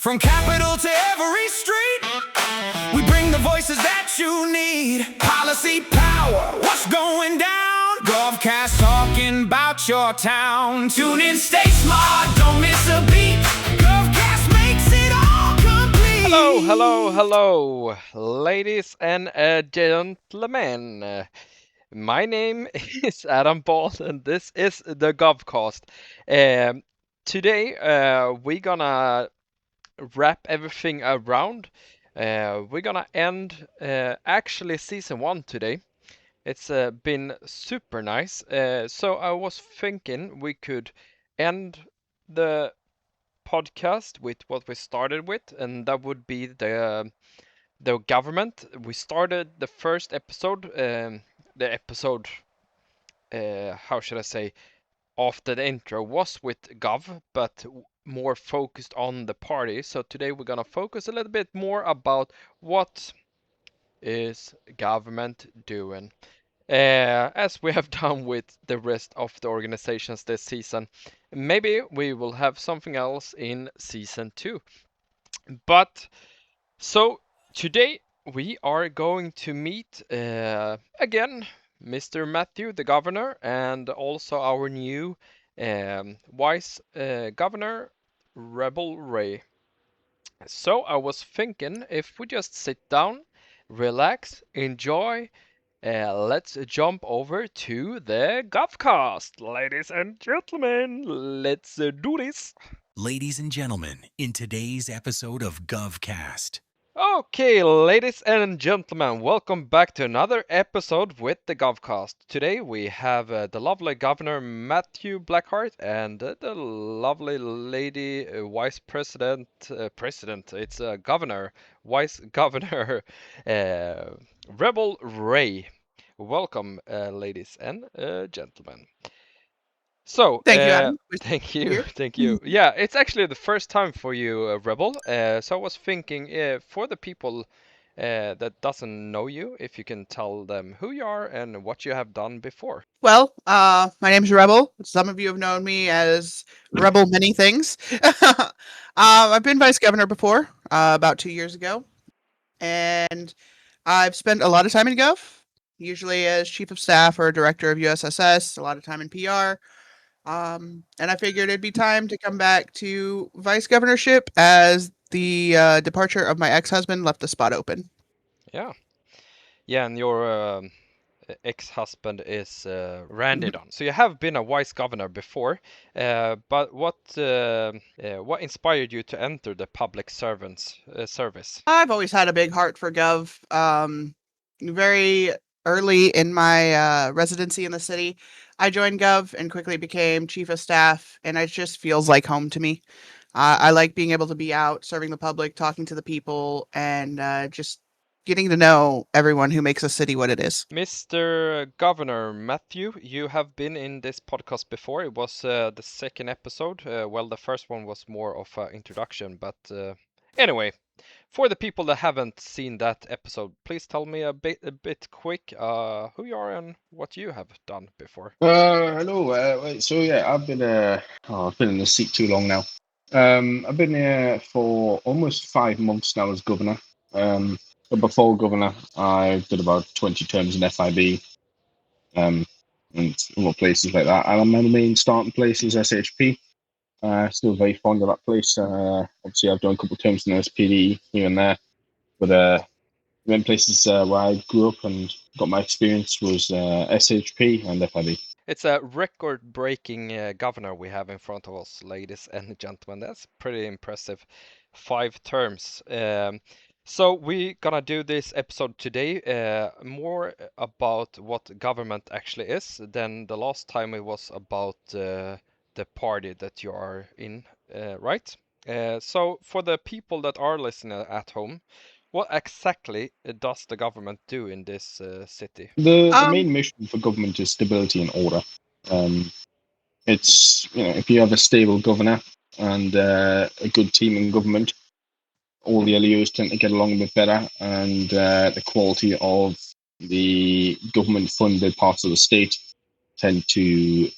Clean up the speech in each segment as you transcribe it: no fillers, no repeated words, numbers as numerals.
From capital to every street, we bring the voices that you need. Policy power, what's going down? GovCast talking about your town. Tune in, stay smart, don't miss a beat. GovCast makes it all complete. Hello, ladies and gentlemen. My name is Adam Ball, and this is the GovCast. Today, we're gonna wrap everything around. We're gonna end actually season 1 today. It's been super nice. So I was thinking we could end the podcast with what we started with, and that would be the government. We started the first episode, the episode, how should I say, after the intro was with Gov, but more focused on the party. So today we're gonna focus a little bit more about what is government doing, as we have done with the rest of the organizations this season. Maybe we will have something else in season 2. But so today we are going to meet again Mr. Matthew, the governor, and also our new vice governor, Rebel Ray. So I was thinking if we just sit down, relax, enjoy, let's jump over to the GovCast. Ladies and gentlemen, let's do this. Ladies and gentlemen, in today's episode of GovCast. Okay, ladies and gentlemen, welcome back to another episode with the GovCast. Today we have the lovely Governor Matthew Blackheart and the lovely lady Vice President, it's Governor, Vice Governor Rebel Ray. Welcome, ladies and gentlemen. So, Thank you, Adam. thank you, Here. thank you. Yeah, it's actually the first time for you, Rebel. So I was thinking, for the people that doesn't know you, if you can tell them who you are and what you have done before. Well, my name's Rebel. Some of you have known me as Rebel many things. I've been vice governor before, about 2 years ago, and I've spent a lot of time in Gov, usually as chief of staff or director of USSS, a lot of time in PR. And I figured it'd be time to come back to vice governorship as the departure of my ex-husband left the spot open. Yeah, yeah, and your ex-husband is Randy Dunn. So you have been a vice governor before, but what inspired you to enter the public servants service? I've always had a big heart for Gov. Very early in my residency in the city, I joined Gov and quickly became chief of staff, and it just feels like home to me. I like being able to be out, serving the public, talking to the people, and just getting to know everyone who makes a city what it is. Mr. Governor Matthew, you have been in this podcast before. It was the second episode. Well, the first one was more of an introduction, but anyway, for the people that haven't seen that episode, please tell me a bit quick who you are and what you have done before. Hello. I've been in the seat too long now. I've been here for almost 5 months now as governor. But before governor, I did about 20 terms in FIB, and other places like that. And my main starting place is SHP. Still very fond of that place. Obviously, I've done a couple of terms in SPD here and there, but the main places where I grew up and got my experience was SHP and FIB. It's a record-breaking governor we have in front of us, ladies and gentlemen. That's pretty impressive. 5 terms. So we're gonna do this episode today more about what government actually is than the last time it was about the party that you are in, right? So for the people that are listening at home, what exactly does the government do in this city? The main mission for government is stability and order. It's, if you have a stable governor and a good team in government, all the LEOs tend to get along a bit better, and the quality of the government-funded parts of the state tend to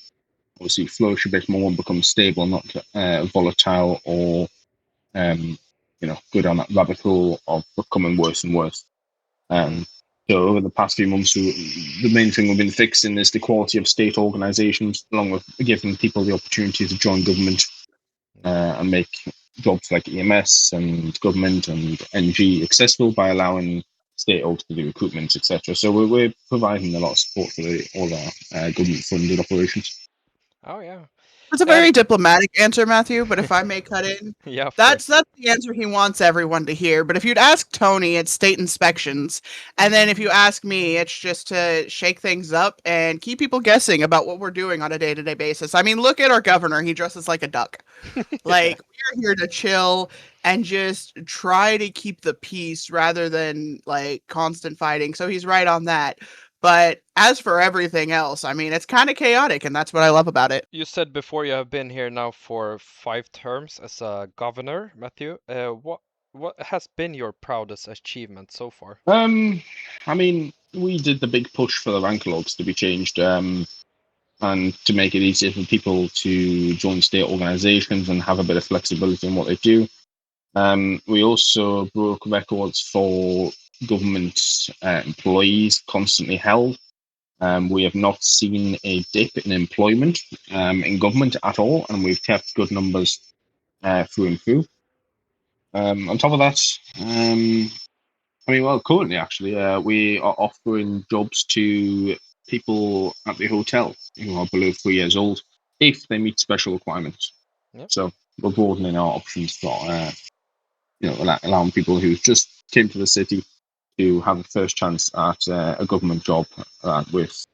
obviously flourish a bit more and become stable, not volatile or go down that rabbit hole of becoming worse and worse. So over the past few months, the main thing we've been fixing is the quality of state organisations, along with giving people the opportunity to join government and make jobs like EMS and government and NG accessible by allowing state-owned to do recruitment, etc. So we're providing a lot of support for all our government-funded operations. Oh yeah. It's a very diplomatic answer, Matthew, but if I may cut in, Yeah, that's the answer he wants everyone to hear. But if you'd ask Tony, it's state inspections. And then if you ask me, it's just to shake things up and keep people guessing about what we're doing on a day-to-day basis. I mean, look at our governor. He dresses like a duck. Like, we're here to chill and just try to keep the peace rather than like constant fighting. So he's right on that. But as for everything else, I mean, it's kind of chaotic, and that's what I love about it. You said before you have been here now for 5 terms as a governor, Matthew. What has been your proudest achievement so far? I mean, we did the big push for the rank logs to be changed, and to make it easier for people to join state organisations and have a bit of flexibility in what they do. We also broke records for government employees constantly held. We have not seen a dip in employment in government at all, and we've kept good numbers through and through. On top of that, currently actually, we are offering jobs to people at the hotel who are below 3 years old if they meet special requirements. Yep. So we're broadening our options for allowing people who just came to the city to have a first chance at a government job with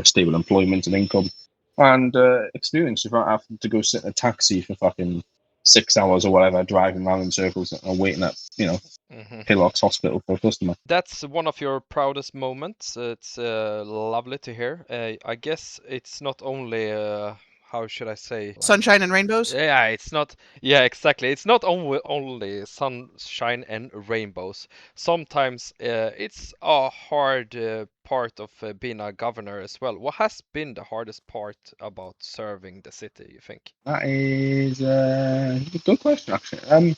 stable employment and income and experience without having to go sit in a taxi for fucking 6 hours or whatever, driving around in circles and waiting at Hillocks Hospital for a customer. That's one of your proudest moments. It's lovely to hear. I guess it's not only how should I say? Sunshine and rainbows? Yeah, it's not. Yeah, exactly. It's not only sunshine and rainbows. Sometimes it's a hard part of being a governor as well. What has been the hardest part about serving the city, you think? That is a good question, actually. I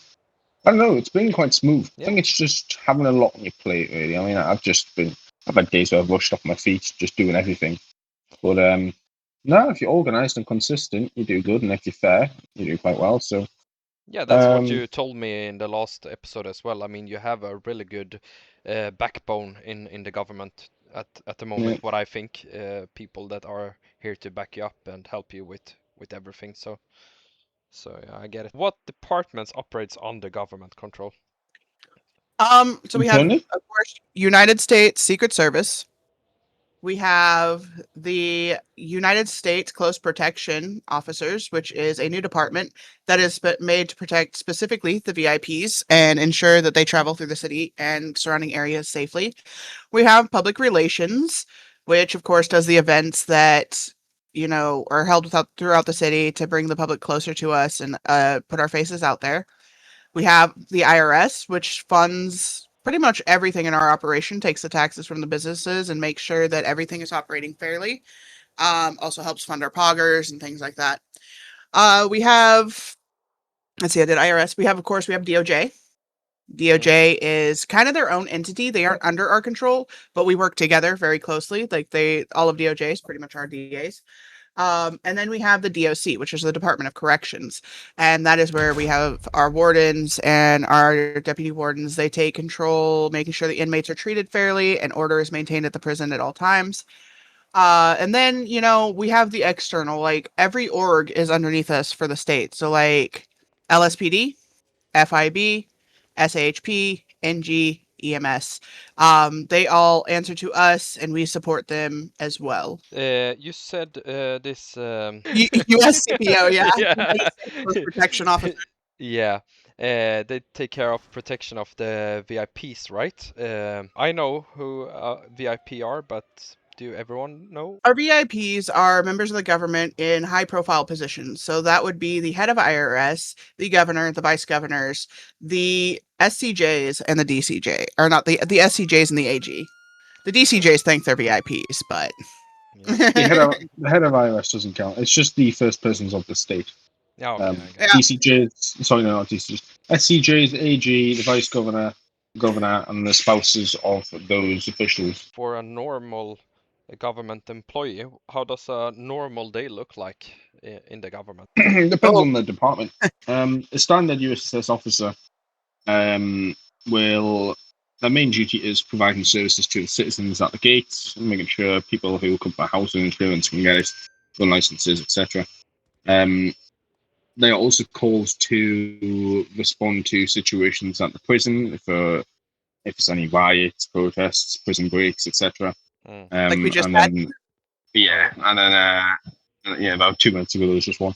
don't know. It's been quite smooth. Yeah. I think it's just having a lot on your plate, really. I mean, I've had days where I've rushed off my feet, just doing everything. But no, if you're organised and consistent, you do good, and if you're fair, you do quite well. So yeah, that's what you told me in the last episode as well. I mean, you have a really good backbone in the government at the moment. Yeah. What I think, people that are here to back you up and help you with everything. So yeah, I get it. What departments operates under government control? So we have, of course, United States Secret Service. We have the United States Close Protection Officers, which is a new department that is made to protect specifically the VIPs and ensure that they travel through the city and surrounding areas safely. We have Public Relations, which of course does the events that are held throughout the city to bring the public closer to us and put our faces out there. We have the IRS, which funds pretty much everything in our operation, takes the taxes from the businesses and makes sure that everything is operating fairly. Also helps fund our poggers and things like that. We have, let's see, I did IRS. We have DOJ. DOJ is kind of their own entity. They aren't under our control, but we work together very closely. Like all of DOJ is pretty much our DAs. And then we have the DOC, which is the Department of Corrections. And that is where we have our wardens and our deputy wardens. They take control, making sure the inmates are treated fairly and order is maintained at the prison at all times. And then, we have the external, like every org is underneath us for the state. So like LSPD, FIB, SAHP, NG, EMS. They all answer to us and we support them as well. You said this USCPO, yeah. Yeah. Protection Officer. Yeah. They take care of protection of the VIPs, right? I know who VIP are, but do everyone know? Our VIPs are members of the government in high-profile positions. So that would be the head of IRS, the governor, the vice governors, the SCJs, and the DCJ. Or not the SCJs and the AG. The DCJs think they're VIPs, but... Yeah. The head of IRS doesn't count. It's just the first persons of the state. Yeah, okay, I get Yeah. it. DCJs, sorry, no, not DCJs. SCJs, AG, the vice governor, governor, and the spouses of those officials. For a normal government employee, how does a normal day look like in the government? Depends Oh, on the department. A standard USS officer will. Their main duty is providing services to the citizens at the gates, and making sure people who come for housing insurance can get it, gun licenses, etc. They are also called to respond to situations at the prison if there's any riots, protests, prison breaks, etc. Mm. like we just And had. then and then about 2 minutes ago there was just one.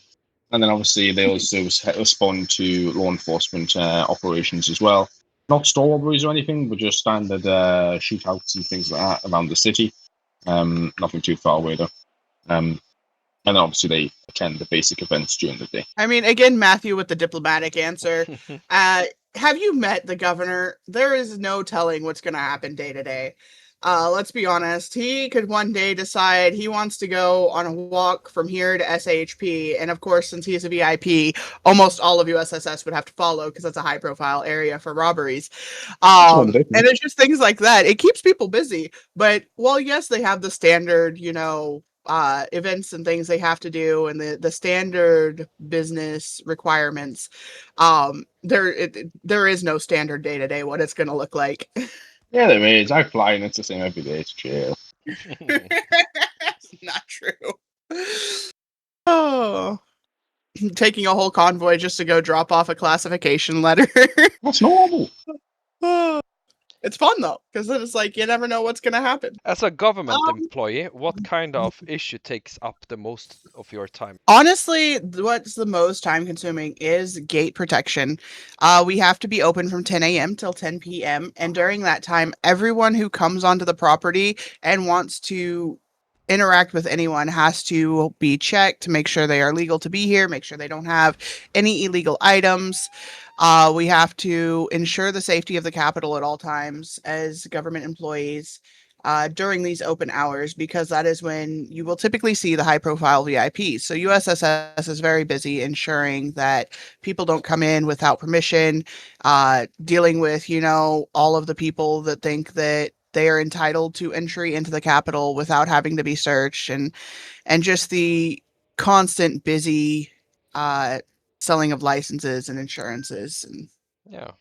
And then obviously they also respond to law enforcement operations as well. Not store robberies or anything, but just standard shootouts and things like that around the city. Nothing too far away though. And then obviously they attend the basic events during the day. I mean, again, Matthew with the diplomatic answer. Have you met the governor? There is no telling what's going to happen day to day. Let's be honest. He could one day decide he wants to go on a walk from here to SHP. And of course, since he's a VIP, almost all of USSS would have to follow because that's a high profile area for robberies. And it's just things like that. It keeps people busy. But while, yes, they have the standard, events and things they have to do and the standard business requirements, there is no standard day to day what it's going to look like. Yeah, there is. I fly and it's the same every day. It's chill. That's not true. Oh, taking a whole convoy just to go drop off a classification letter. That's normal. It's fun though, because then it's like you never know what's gonna happen. As a government employee, what kind of issue takes up the most of your time? Honestly, what's the most time consuming is gate protection. We have to be open from 10 a.m. till 10 p.m. And during that time, everyone who comes onto the property and wants to interact with anyone has to be checked to make sure they are legal to be here, make sure they don't have any illegal items. We have to ensure the safety of the Capitol at all times as government employees during these open hours, because that is when you will typically see the high profile VIPs. So USSS is very busy ensuring that people don't come in without permission, dealing with, all of the people that think that they are entitled to entry into the Capitol without having to be searched, and just the constant busy selling of licenses and insurances. And Yeah,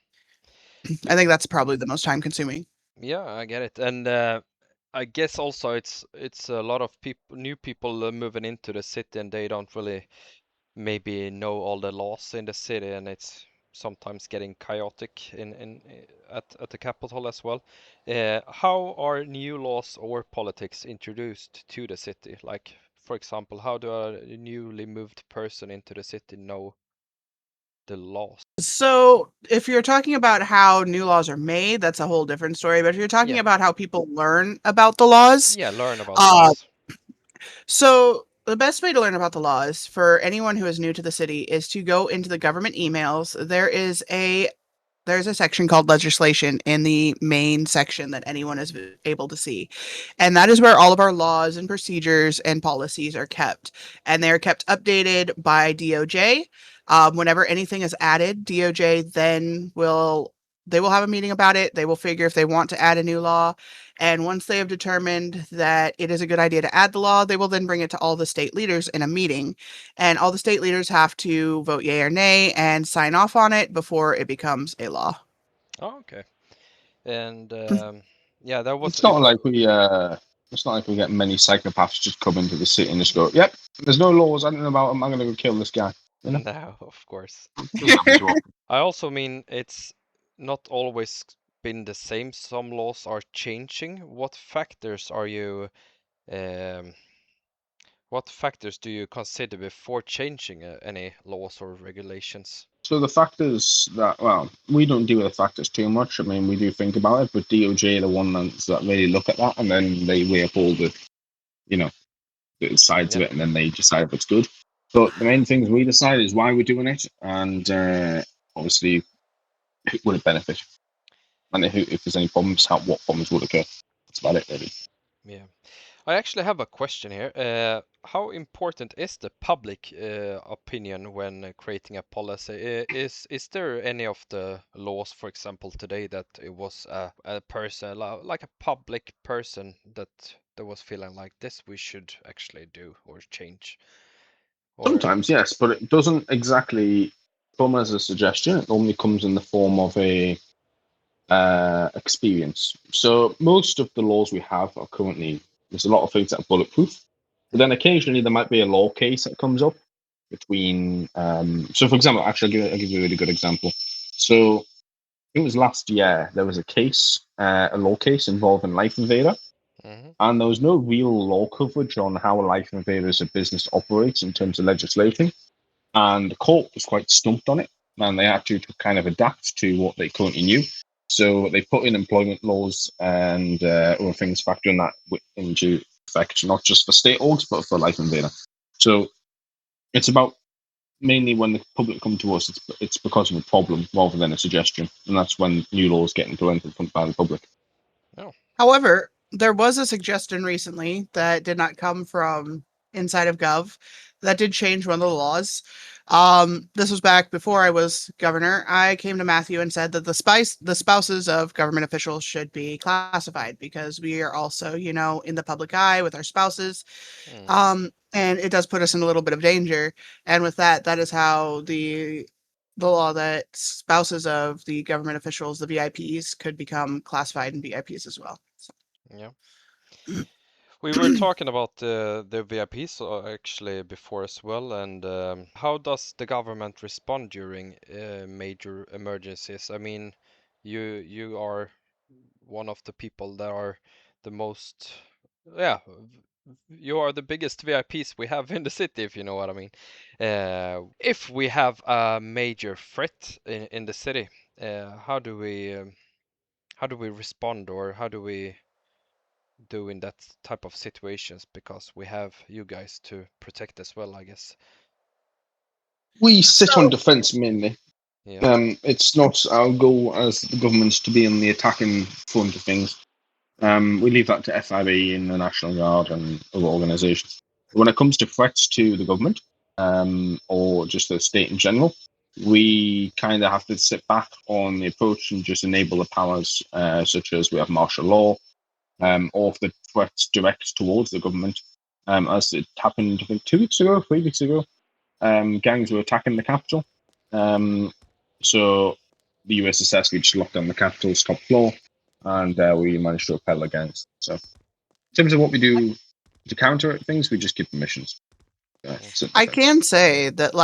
I think that's probably the most time consuming. yeah, I get it. And I guess also it's a lot of new people moving into the city, and they don't really maybe know all the laws in the city, and it's sometimes getting chaotic at the capital as well. How are new laws or politics introduced to the city? Like, for example, how do a newly moved person into the city know the laws? So, if you're talking about how new laws are made, that's a whole different story. But if you're talking Yeah. about how people learn about the laws, Yeah, learn about uh, laws. so the best way to learn about the laws for anyone who is new to the city is to go into the government emails. There's a section called legislation in the main section that anyone is able to see. And that is where all of our laws and procedures and policies are kept. And they're kept updated by DOJ. Whenever anything is added, DOJ then they will have a meeting about it. They will figure if they want to add a new law. And once they have determined that it is a good idea to add the law, they will then bring it to all the state leaders in a meeting. And all the state leaders have to vote yay or nay and sign off on it before it becomes a law. Oh, okay. And yeah, that was It's not like we get many psychopaths just come into the city and just go, "Yep, there's no laws. I don't know about them. I'm going to go kill this guy." You know? No, of course. Doesn't happen too often. I also mean it's not always been the same. Some laws are changing. Um, what factors do you consider before changing any laws or regulations? So the factors that, well, we don't deal with factors too much. I mean, we do think about it, but DOJ are the ones that really look at that, and then they weigh up all the, the sides of Yeah. it, and then they decide if it's good. But the main things we decide is why we're doing it, and obviously, who would it benefit, and if there's any problems, what problems would occur. That's about it, really. Yeah. I actually have a question here. How important is the public opinion when creating a policy? Is there any of the laws, for example, today that it was a person, like a public person, that was feeling like this we should actually do or change? Or Sometimes, yes, but it doesn't exactly come as a suggestion. It normally comes in the form of a experience. So most of the laws we have are currently, there's a lot of things that are bulletproof, but then occasionally there might be a law case that comes up between. So, for example, actually, I'll give you a really good example. So it was last year there was a case, a law case involving Life Invader, Mhm. and there was no real law coverage on how Life Invader as a business operates in terms of legislation, and the court was quite stumped on it, and they had to kind of adapt to what they currently knew. So they put in employment laws and other things factoring that into effect, not just for state orgs, but for Life Invader. So it's about mainly when the public come to us, it's because of a problem rather than a suggestion, and that's when new laws get implemented by the public. Oh. However, there was a suggestion recently that did not come from inside of Gov that did change one of the laws. This was back before I was governor. I came to Matthew and said that the spouses of government officials should be classified because we are also, in the public eye with our spouses. Mm. And it does put us in a little bit of danger. And with that, that is how the law that spouses of the government officials, the VIPs, could become classified in VIPs as well. Yeah. We were talking about the VIPs actually before as well, and how does the government respond during major emergencies? I mean, you are one of the people that are the most, yeah, you are the biggest VIPs we have in the city, if you know what I mean. If we have a major threat in the city, how do we respond, or how do we do in that type of situations, because we have you guys to protect as well, I guess. We sit on So, defence mainly. Yeah. It's not our goal as the government to be on the attacking front of things. We leave that to FIB and the National Guard and other organisations. When it comes to threats to the government, or just the state in general, we kind of have to sit back on the approach and just enable the powers, such as we have martial law, or if the threats direct towards the government, as it happened, I think, 2 weeks ago, 3 weeks ago. Gangs were attacking the capital. So the USSS, we just locked down the capital's top floor, and we managed to repel the gangs. So in terms of what we do to counter things, we just keep the missions. I can say that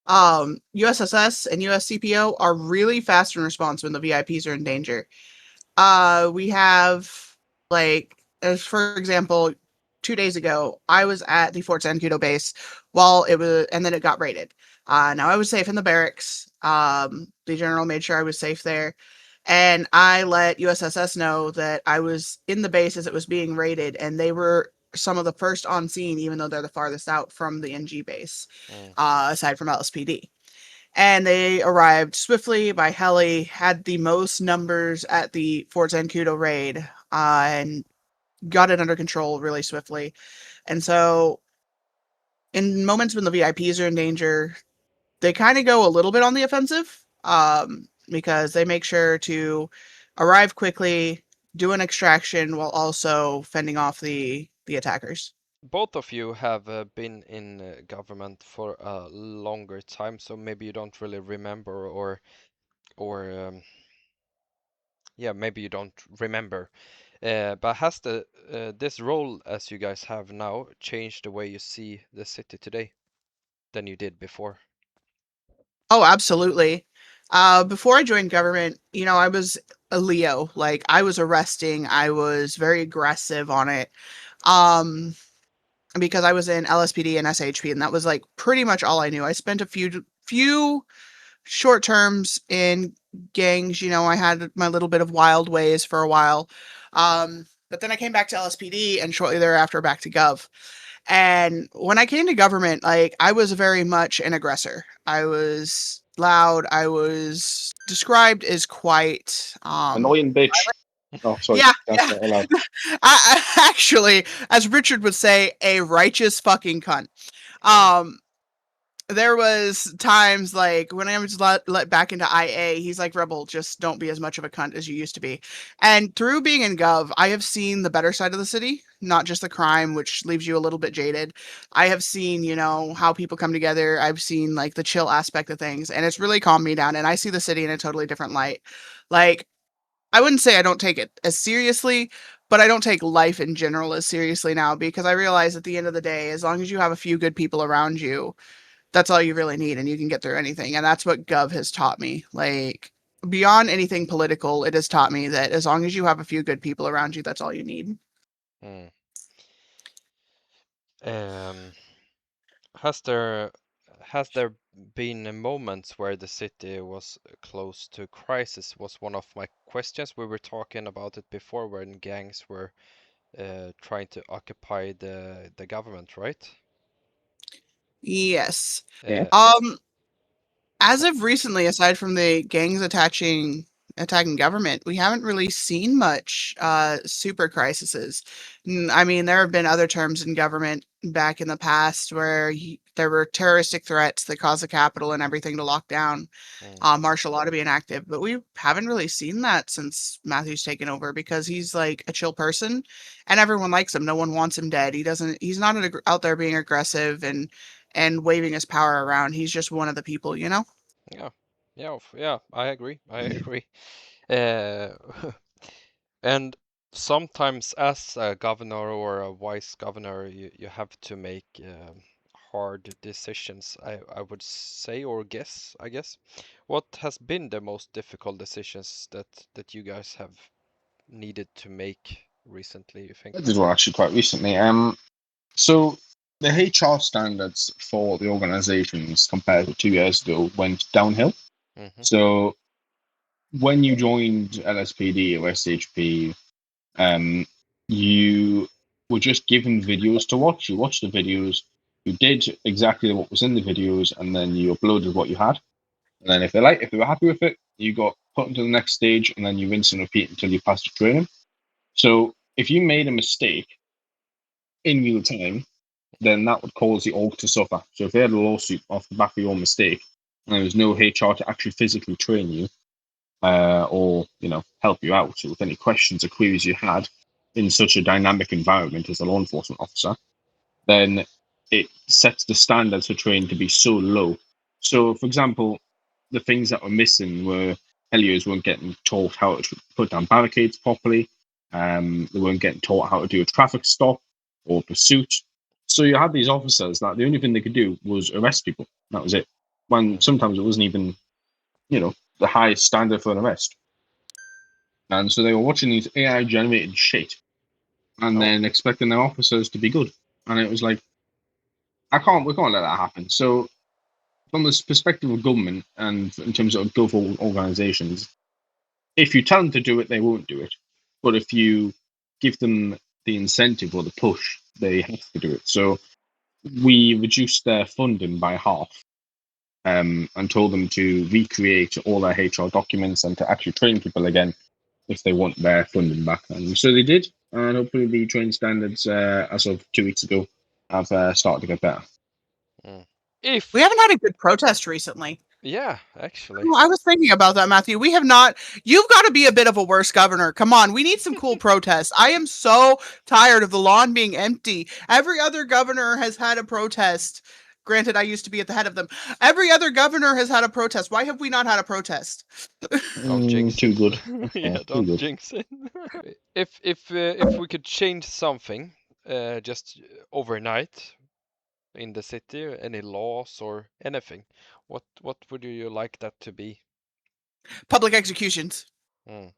USSS and USCPO are really fast in response when the VIPs are in danger. We have as for example, 2 days ago, I was at the Fort Zancudo base and then it got raided. Now I was safe in the barracks. The general made sure I was safe there. And I let USSS know that I was in the base as it was being raided, and they were some of the first on scene, even though they're the farthest out from the NG base, aside from LSPD. And they arrived swiftly by heli, had the most numbers at the Fort Zancudo raid, and got it under control really swiftly. And so, in moments when the VIPs are in danger, they kind of go a little bit on the offensive, because they make sure to arrive quickly, do an extraction while also fending off the attackers. Both of you have been in government for a longer time, so maybe you don't really remember, or yeah, maybe you don't remember. But has this role as you guys have now changed the way you see the city today than you did before? Oh, absolutely. Before I joined government, I was a Leo. Like, I was arresting, I was very aggressive on it. Because I was in LSPD and SHP, and that was like pretty much all I knew. I spent a few short terms in gangs. I had my little bit of wild ways for a while. But then I came back to LSPD and shortly thereafter back to Gov. And when I came to government, I was very much an aggressor. I was loud. I was described as quite Annoying bitch. Oh, sorry, Yeah, that's yeah. not allowed. Actually, as Richard would say, a righteous fucking cunt. Oh. There was times like when I was let back into IA, he's like, Rebel, just don't be as much of a cunt as you used to be. And through being in Gov, I have seen the better side of the city, not just the crime, which leaves you a little bit jaded. I have seen, how people come together. I've seen like the chill aspect of things, and it's really calmed me down. And I see the city in a totally different light. Like, I wouldn't say I don't take it as seriously, but I don't take life in general as seriously now because I realize at the end of the day, as long as you have a few good people around you, that's all you really need and you can get through anything. And that's what Gov has taught me. Like, beyond anything political, it has taught me that as long as you have a few good people around you, that's all you need. Mm. Um, has there has there been moments where the city was close to crisis? Was one of my questions. We were talking about it before when gangs were trying to occupy the government, right? Yes. Yeah. Uh, Um as of recently, aside from the gangs attacking government, we haven't really seen much super crises. I mean, there have been other terms in government back in the past where there were terroristic threats that caused the capital and everything to lock down, mm, martial law to be enacted. But we haven't really seen that since Matthew's taken over because he's like a chill person, and everyone likes him. No one wants him dead. He's not out there being aggressive and waving his power around. He's just one of the people. yeah, yeah, yeah. I agree. I agree. Uh, and sometimes, as a governor or a vice governor, you have to make hard decisions. I would say or guess. I guess. What has been the most difficult decisions that you guys have needed to make recently? You think? I did one actually quite recently. So the HR standards for the organizations compared to 2 years ago went downhill. Mm-hmm. So when you joined LSPD or SHP, you were just given videos to watch. You watched the videos, you did exactly what was in the videos, and then you uploaded what you had. And then if they were happy with it, you got put into the next stage, and then you rinse and repeat until you passed the training. So if you made a mistake in real time, then that would cause the org to suffer. So if they had a lawsuit off the back of your mistake, and there was no HR to actually physically train you, or help you out with any questions or queries you had in such a dynamic environment as a law enforcement officer, then it sets the standards for training to be so low. So, for example, the things that were missing were helios weren't getting taught how to put down barricades properly. They weren't getting taught how to do a traffic stop or pursuit. So you had these officers that the only thing they could do was arrest people. That was it. When sometimes it wasn't even, the highest standard for an arrest. And so they were watching these AI generated shit and Oh. then expecting their officers to be good. And it was like, we can't let that happen. So from the perspective of government and in terms of gov organizations, if you tell them to do it, they won't do it. But if you give them the incentive or the push, they have to do it. So we reduced their funding by half, and told them to recreate all their HR documents and to actually train people again if they want their funding back. And so they did, and hopefully the training standards, as of 2 weeks ago, have started to get better. If We haven't had a good protest recently. yeah, actually. I was thinking about that, Matthew. We have not. You've got to be a bit of a worse governor. Come on, we need some cool protests. I am so tired of the lawn being empty. Every other governor has had a protest. Granted, I used to be at the head of them. Every other governor has had a protest. Why have we not had a protest? Don't jinx Too it. good. Yeah, Too don't good. jinx it. If we could change something, just overnight in the city, any laws or anything, what would you like that to be? Public executions. Mm.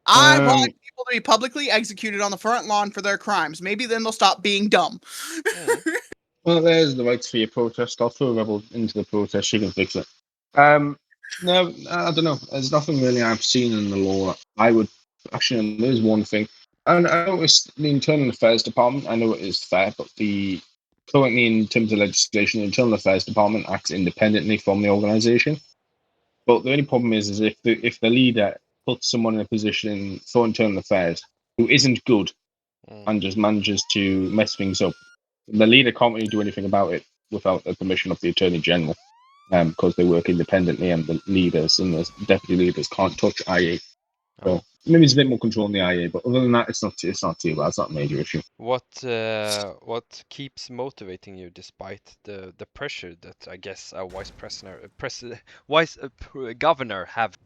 I want Um, people to be publicly executed on the front lawn for their crimes. Maybe then they'll stop being dumb. Mm. well, there's the right for your protest. I'll throw a rebel into the protest. She can fix it. No, I don't know. There's nothing really I've seen in the law that I would actually. There's one thing, and I noticed the Internal Affairs Department. I know it is fair, but currently in terms of legislation, the Internal Affairs Department acts independently from the organisation. But the only problem is if the leader put someone in a position for internal affairs who isn't good and just manages to mess things up. The leader can't really do anything about it without the permission of the Attorney General, because they work independently, and the leaders and the deputy leaders can't touch IA. So maybe there's a bit more control in the IA, but other than that, it's not too bad. It's not a major issue. What keeps motivating you despite the pressure that I guess a governor have?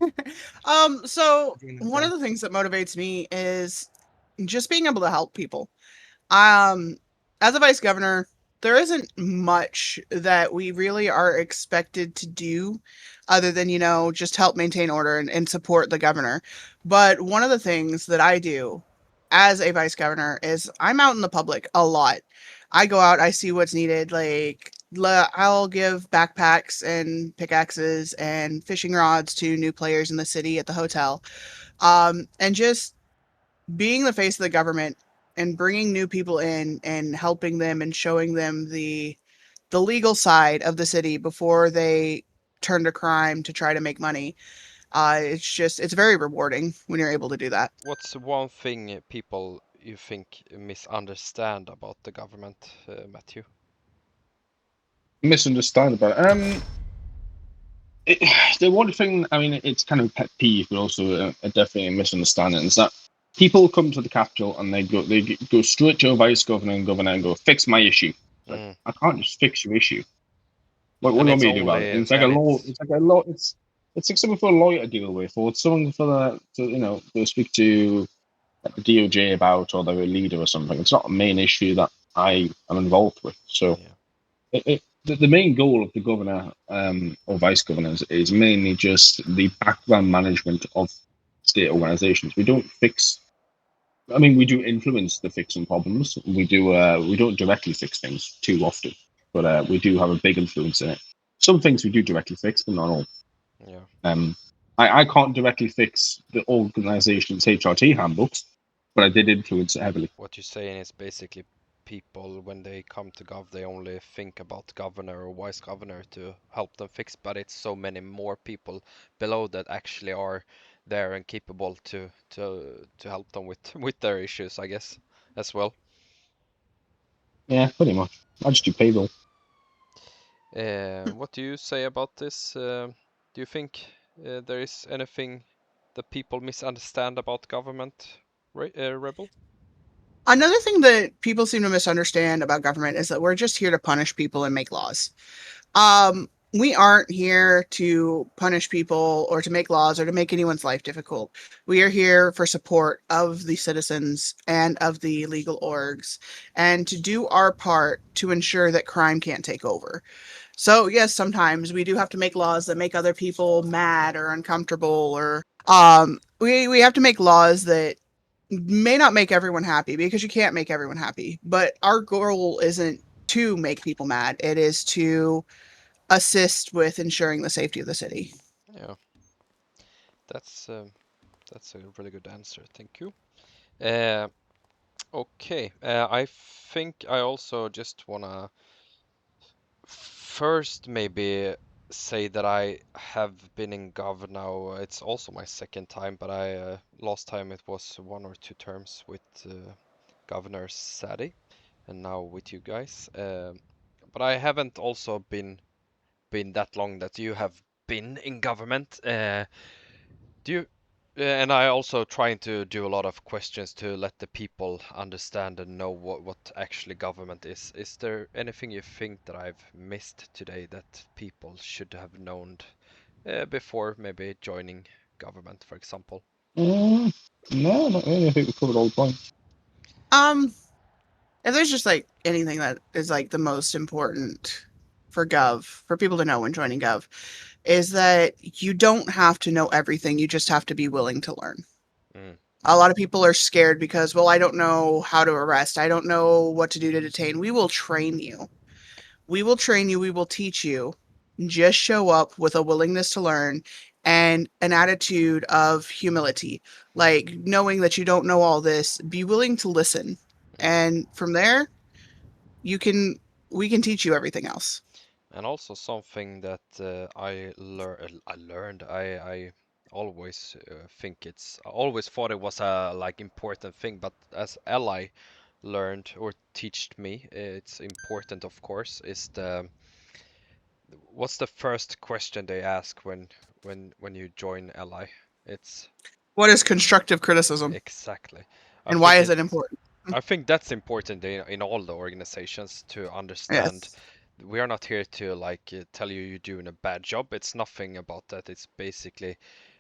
So one of the things that motivates me is just being able to help people. As a vice governor, there isn't much that we really are expected to do other than, just help maintain order and support the governor. But one of the things that I do as a vice governor is I'm out in the public a lot. I go out, I see what's needed. Like, I'll give backpacks and pickaxes and fishing rods to new players in the city at the hotel. And just being the face of the government and bringing new people in and helping them and showing them the legal side of the city before they turn to crime to try to make money. It's very rewarding when you're able to do that. What's one thing people you think misunderstand about the government, Matthew? Misunderstand about it. The one thing, I mean, it's kind of a pet peeve, but also definitely a misunderstanding, is that people come to the capital and they go straight to a vice governor and governor and go, fix my issue. Like, I can't just fix your issue. What do you want me to do about it? And it's like a law. It's like a law. It's like something for a lawyer to deal with, or it's something for to speak to the DOJ about, or their leader or something. It's not a main issue that I am involved with. So, the main goal of the governor or vice governors is mainly just the background management of state organizations. We don't fix. I mean, we do influence the fixing problems. We don't directly fix things too often, but we do have a big influence in it. Some things we do directly fix, but not all. Yeah. I can't directly fix the organization's HRT handbooks, but I did influence it heavily. What you're saying is basically people, when they come to Gov, they only think about governor or vice governor to help them fix, but it's so many more people below that actually are there and capable to help them with their issues, I guess, as well. Yeah, pretty much. I just do payroll. What do you say about this? Do you think there is anything that people misunderstand about government, Rebel? Another thing that people seem to misunderstand about government is that we're just here to punish people and make laws. We aren't here to punish people or to make laws or to make anyone's life difficult. We are here for support of the citizens and of the legal orgs and to do our part to ensure that crime can't take over. So, yes, sometimes we do have to make laws that make other people mad or uncomfortable, or we have to make laws that may not make everyone happy, because you can't make everyone happy. But our goal isn't to make people mad. It is to assist with ensuring the safety of the city. Yeah, that's a really good answer. Thank you. Okay, I think I also just wanna first maybe say that I have been in Gov now. It's also my second time, but I last time it was 1 or 2 terms with Governor Sadi, and now with you guys. But I haven't also been that long that you have been in government. Do you? And I also trying to do a lot of questions to let the people understand and know what actually government is. Is there anything you think that I've missed today that people should have known before maybe joining government, for example? No, not really. I think we covered all the points. If there's just like anything that is like the most important for Gov, for people to know when joining Gov, is that you don't have to know everything. You just have to be willing to learn. A lot of people are scared because, well, I don't know how to arrest. I don't know what to do to detain. We will train you. We will train you. We will teach you. Just show up with a willingness to learn and an attitude of humility, like knowing that you don't know all this. Be willing to listen, and from there, we can teach you everything else. And also something that I learned, always I always thought it was a like important thing, but as Ally learned or taught me, it's important, of course, is the what's the first question they ask when you join Ally? It's What is constructive criticism, exactly. I and why think is it it important? I think that's important in all the organizations to understand. Yes. We are not here to like tell you you're doing a bad job. It's nothing about that. It's basically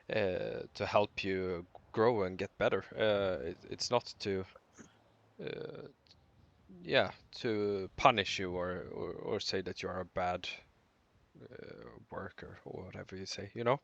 to help you grow and get better. It's not to uh, yeah, to punish you or say that you are a bad worker or whatever you say. You know,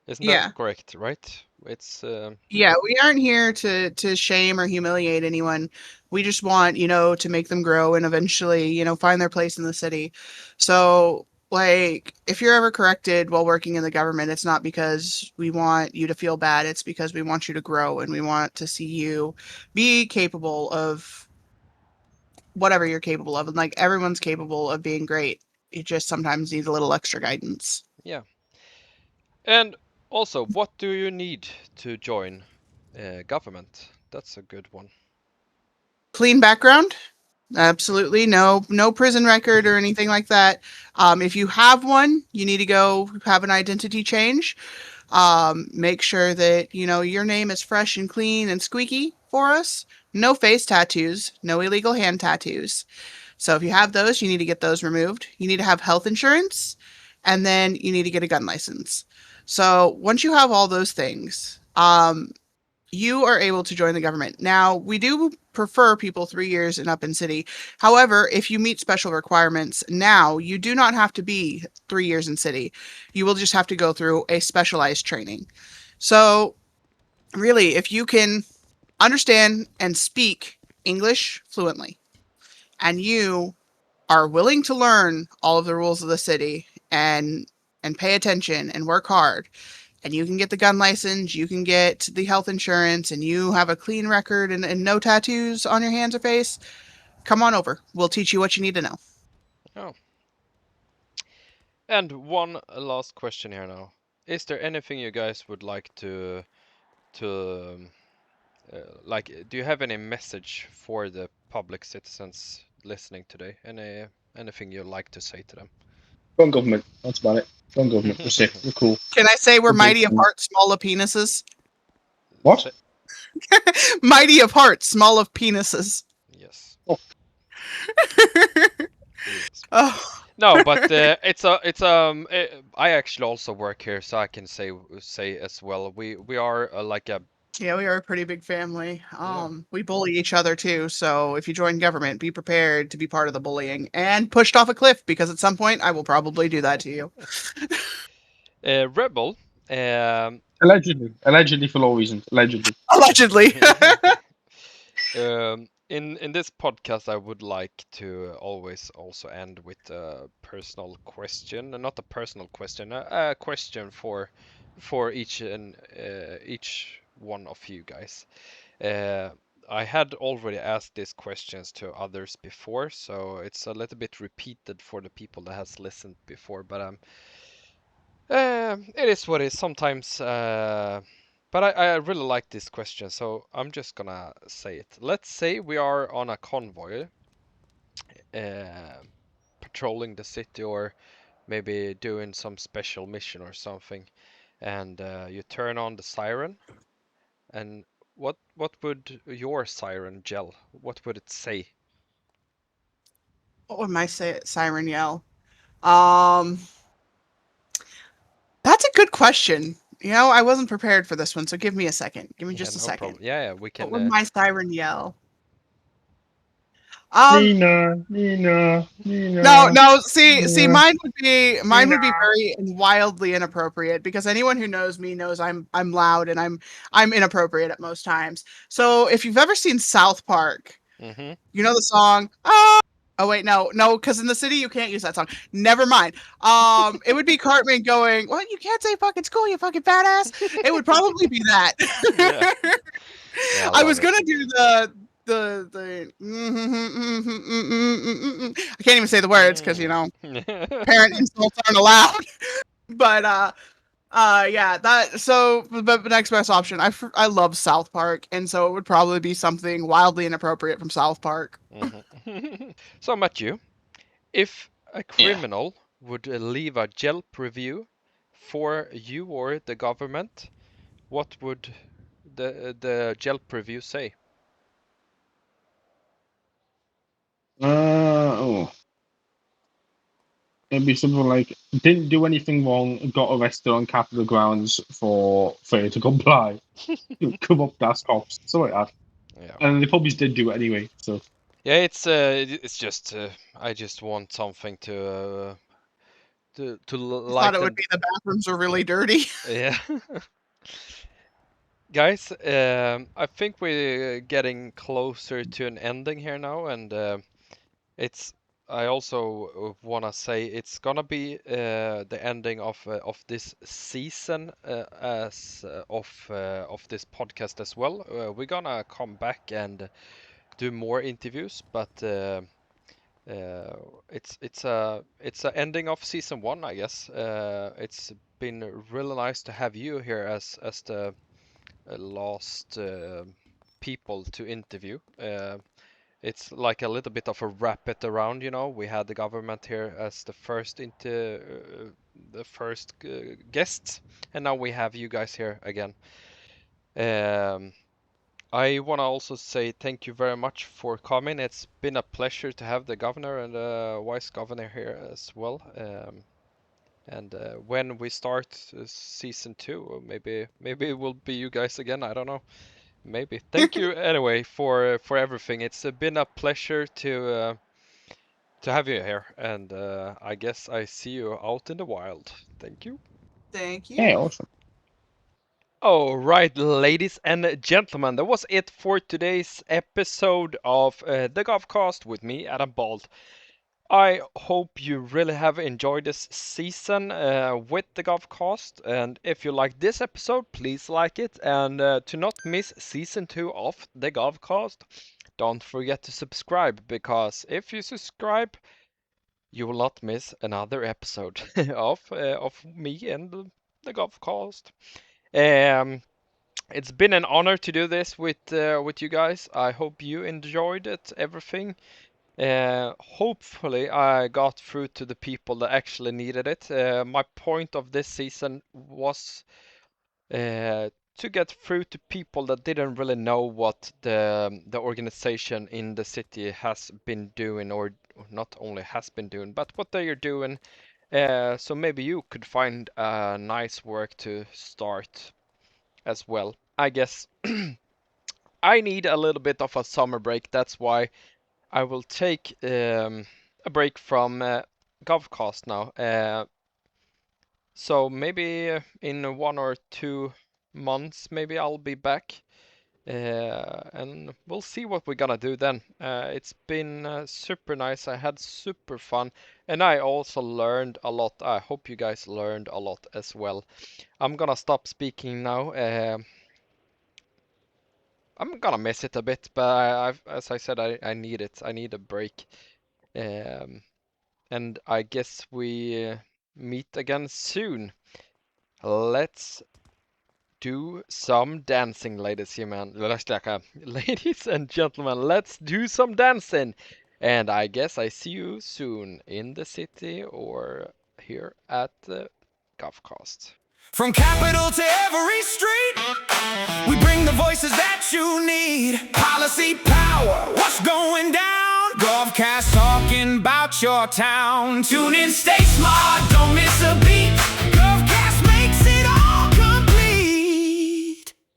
isn't that Yeah. correct? Right? It's Yeah, we aren't here to shame or humiliate anyone. We just want, to make them grow and eventually, find their place in the city. So, like, if you're ever corrected while working in the government, it's not because we want you to feel bad. It's because we want you to grow and we want to see you be capable of whatever you're capable of. And like everyone's capable of being great. You just sometimes need a little extra guidance. yeah. And also, what do you need to join government? That's a good one. Clean background. Absolutely. No prison record or anything like that. If you have one, you need to go have an identity change. Make sure that, your name is fresh and clean and squeaky for us. No face tattoos, no illegal hand tattoos. So if you have those, you need to get those removed. You need to have health insurance, and then you need to get a gun license. So once you have all those things, you are able to join the government. Now, we do prefer people 3 years and up in city. However, if you meet special requirements now, you do not have to be 3 years in city. You will just have to go through a specialized training. So, really, if you can understand and speak English fluently, and you are willing to learn all of the rules of the city and pay attention and work hard, and you can get the gun license, you can get the health insurance, and you have a clean record and no tattoos on your hands or face, come on over. We'll teach you what you need to know. Oh. And one last question here now. Is there anything you guys would like to like? Do you have any message for the public citizens listening today? Anything you'd like to say to them? Go on, government. That's about it. Go on, government. That's it. We're cool. Can I say we're We're mighty of good. heart, small of penises? What? Say- Mighty of heart, small of penises. yes. Oh. Yes. Oh, No, but I actually also work here, so I can say as well. We are like a yeah, we are a pretty big family. yeah. We bully each other too. So if you join government, be prepared to be part of the bullying and pushed off a cliff, because at some point I will probably do that to you. Rebel. Allegedly for no reason. Allegedly. Allegedly. In this podcast, I would like to always also end with a personal question, not a personal question, a question for each one of you guys. I had already asked these questions to others before, so it's a little bit repeated for the people that has listened before, but it is what it is. Sometimes, but I really like this question, so I'm just gonna say it. Let's say we are on a convoy, uh, patrolling the city or maybe doing some special mission or something, and you turn on the siren, and what would your siren yell? What would it say? What would my siren yell? Um, that's a good question. I wasn't prepared for this one, so give me a second. Give me Yeah, just a no second. problem. Yeah, we What can. would my siren yell? Nina. No, no. See, Nina. mine would be very and wildly inappropriate, because anyone who knows me knows I'm loud and I'm inappropriate at most times. So if you've ever seen South Park, Mm-hmm. you know the song. Oh wait, no, because in the city you can't use that song. Never mind. It would be Cartman going, "What? You can't say fucking school, you fucking fat ass." It would probably be that. Yeah, yeah, I I love was it. gonna do the I can't even say the words because Mm. parent insults aren't allowed. But Yeah, that so the next best option. I love South Park, and so it would probably be something wildly inappropriate from South Park. So, Matthew, if a Yeah. criminal would leave a Yelp review for you or the government, what would the Yelp review say? Oh. It'd be something like, didn't do anything wrong, got arrested on Capitol grounds for failure to comply. Come up, that's cops. Something like that. Yeah. And they probably did do it anyway, so. Yeah, it's just I just want something to I thought it lighten. would be the bathrooms are really dirty. Yeah. Guys, I think we're getting closer to an ending here now, and it's. I also wanna say it's gonna be the ending of this season as of this podcast as well. We're gonna come back and do more interviews, but it's a ending of season 1, I guess. It's been really nice to have you here as the last people to interview. It's like a little bit of a wrap it around, you know. We had the government here as the first guests, and now we have you guys here again. I want to also say thank you very much for coming. It's been a pleasure to have the governor and the vice governor here as well. And when we start season 2, maybe it will be you guys again. I don't know. Maybe. Thank you anyway for everything. It's been a pleasure to have you here, and I guess I see you out in the wild. Thank you. Thank Yeah, you. awesome. All right, ladies and gentlemen, that was it for today's episode of the GovCast with me, Adam Bald. I hope you really have enjoyed this season with the GovCast, and if you like this episode, please like it, and to not miss season 2 of the GovCast, don't forget to subscribe, because if you subscribe, you will not miss another episode of me and the GovCast. It's been an honor to do this with you guys. I hope you enjoyed it, everything. Hopefully I got through to the people that actually needed it. My point of this season was to get through to people that didn't really know what the organization in the city has been doing, or not only has been doing, but what they are doing. So maybe you could find a nice work to start as well. I guess I need a little bit of a summer break. That's why I will take a break from GovCast now. So maybe in 1 or 2 months, maybe I'll be back. And we'll see what we're gonna do then. It's been super nice. I had super fun, and I also learned a lot. I hope you guys learned a lot as well. I'm gonna stop speaking now. I'm gonna miss it a bit, but as I said, I need it. I need a break. And I guess we meet again soon. Let's do some dancing, ladies and gentlemen. Let's do some dancing. And I guess I see you soon in the city or here at the GovCast. From capital to every street, we bring the voices that you need. Policy power, what's going down? GovCast talking about your town. Tune in, stay smart, don't miss a beat.